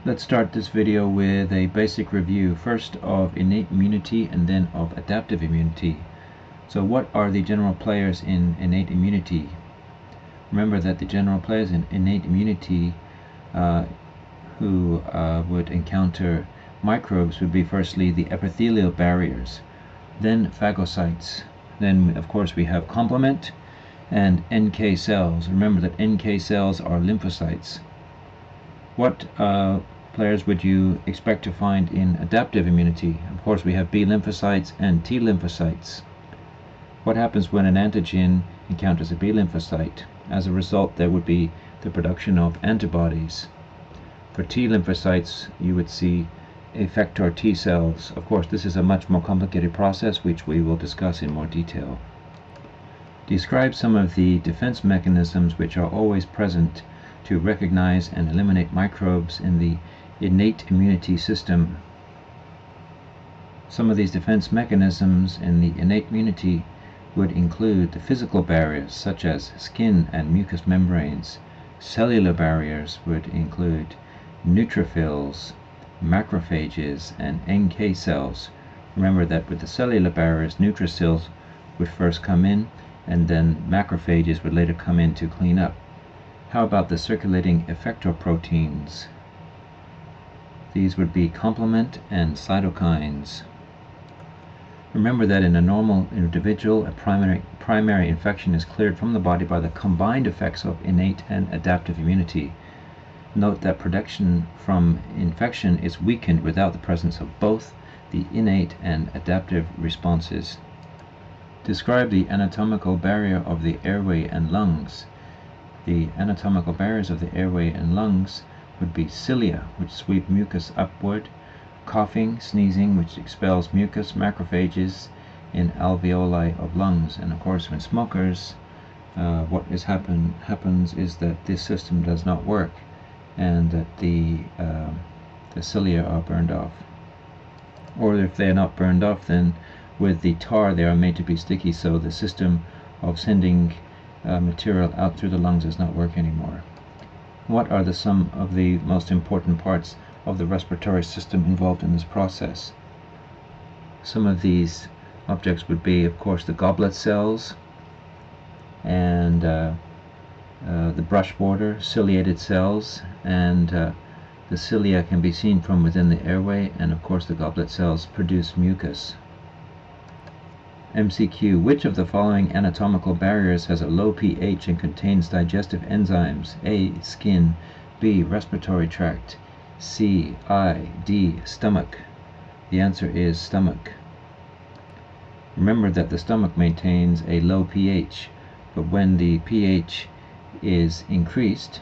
Let's start this video with a basic review, first of innate immunity and then of adaptive immunity. So what are the general players in innate immunity? Remember that the general players in innate immunity who would encounter microbes would be firstly the epithelial barriers, then phagocytes, then of course we have complement and NK cells. Remember that NK cells are lymphocytes. What players would you expect to find in adaptive immunity? Of course, we have B lymphocytes and T lymphocytes. What happens when an antigen encounters a B lymphocyte? As a result, there would be the production of antibodies. For T lymphocytes, you would see effector T cells. Of course, this is a much more complicated process, which we will discuss in more detail. Describe some of the defense mechanisms which are always present to recognize and eliminate microbes in the innate immunity system. Some of these defense mechanisms in the innate immunity would include the physical barriers such as skin and mucous membranes. Cellular barriers would include neutrophils, macrophages, and NK cells. Remember that with the cellular barriers, neutrophils would first come in, and then macrophages would later come in to clean up. How about the circulating effector proteins? These would be complement and cytokines. Remember that in a normal individual, a primary infection is cleared from the body by the combined effects of innate and adaptive immunity. Note that protection from infection is weakened without the presence of both the innate and adaptive responses. Describe the anatomical barrier of the airway and lungs. The anatomical barriers of the airway and lungs would be cilia, which sweep mucus upward, coughing, sneezing, which expels mucus, macrophages in alveoli of lungs. And of course, when smokers, what happens is that this system does not work, and that the cilia are burned off. Or if they are not burned off, then with the tar they are made to be sticky, so the system of sending material out through the lungs does not work anymore. What are some of the most important parts of the respiratory system involved in this process? Some of these objects would be, of course, the goblet cells and the brush border, ciliated cells, and the cilia can be seen from within the airway, and of course the goblet cells produce mucus. MCQ. Which of the following anatomical barriers has a low pH and contains digestive enzymes? A. Skin. B. Respiratory tract. C. Eye. D. Stomach. The answer is stomach. Remember that the stomach maintains a low pH, but when the pH is increased,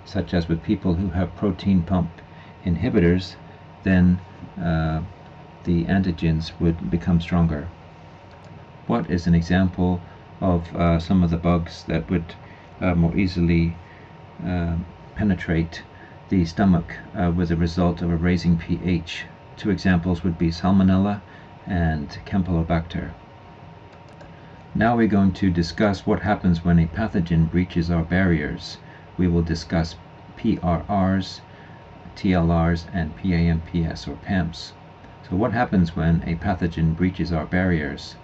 such as with people who have protein pump inhibitors, then the antigens would become stronger. What is an example of some of the bugs that would more easily penetrate the stomach with the result of a raising pH? Two examples would be Salmonella and Campylobacter. Now we're going to discuss what happens when a pathogen breaches our barriers. We will discuss PRRs, TLRs, and PAMPs or PAMPs. So what happens when a pathogen breaches our barriers?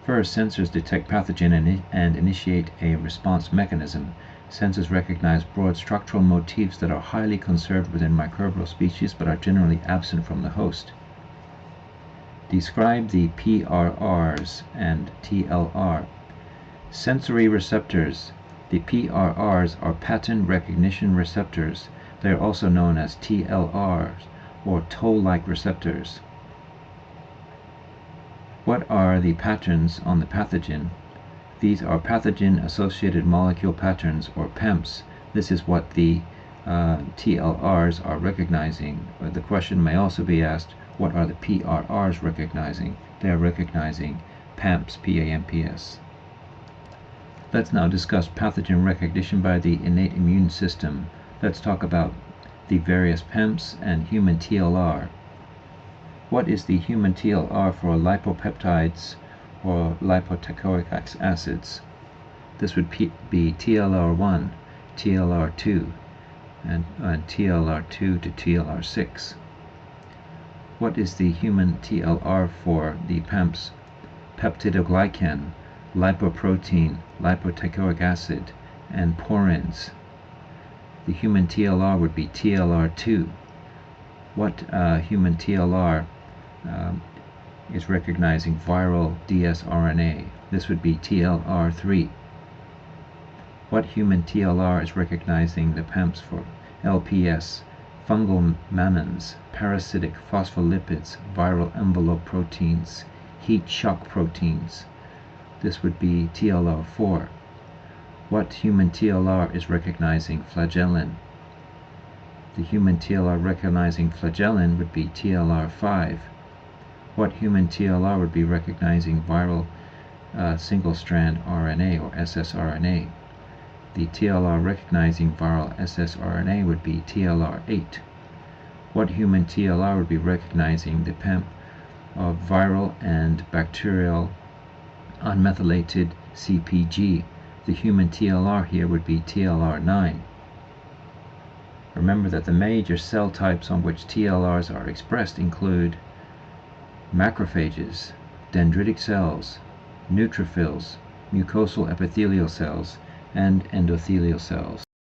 First, sensors detect pathogen and initiate a response mechanism. Sensors recognize broad structural motifs that are highly conserved within microbial species but are generally absent from the host. Describe the PRRs and TLR. Sensory receptors. The PRRs are pattern recognition receptors. They are also known as TLRs, or toll-like receptors. What are the patterns on the pathogen? These are pathogen-associated molecule patterns, or PAMPs. This is what the TLRs are recognizing. The question may also be asked, what are the PRRs recognizing? They are recognizing PAMPs, PAMPs. Let's now discuss pathogen recognition by the innate immune system. Let's talk about the various PAMPs and human TLR. What is the human TLR for lipopeptides or lipoteichoic acids? This would be TLR1, TLR2, and TLR2 to TLR6. What is the human TLR for the PAMPs? Peptidoglycan, lipoprotein, lipoteichoic acid, and porins. The human TLR would be TLR2. What human TLR is recognizing viral dsRNA? This would be TLR3. What human TLR is recognizing the PAMPs for? LPS, fungal mannans, parasitic phospholipids, viral envelope proteins, heat shock proteins. This would be TLR4. What human TLR is recognizing flagellin? The human TLR recognizing flagellin would be TLR5. What human TLR would be recognizing viral single-strand RNA or ssRNA? The TLR recognizing viral ssRNA would be TLR8. What human TLR would be recognizing the PAMP of viral and bacterial unmethylated CpG? The human TLR here would be TLR9. Remember that the major cell types on which TLRs are expressed include macrophages, dendritic cells, neutrophils, mucosal epithelial cells, and endothelial cells.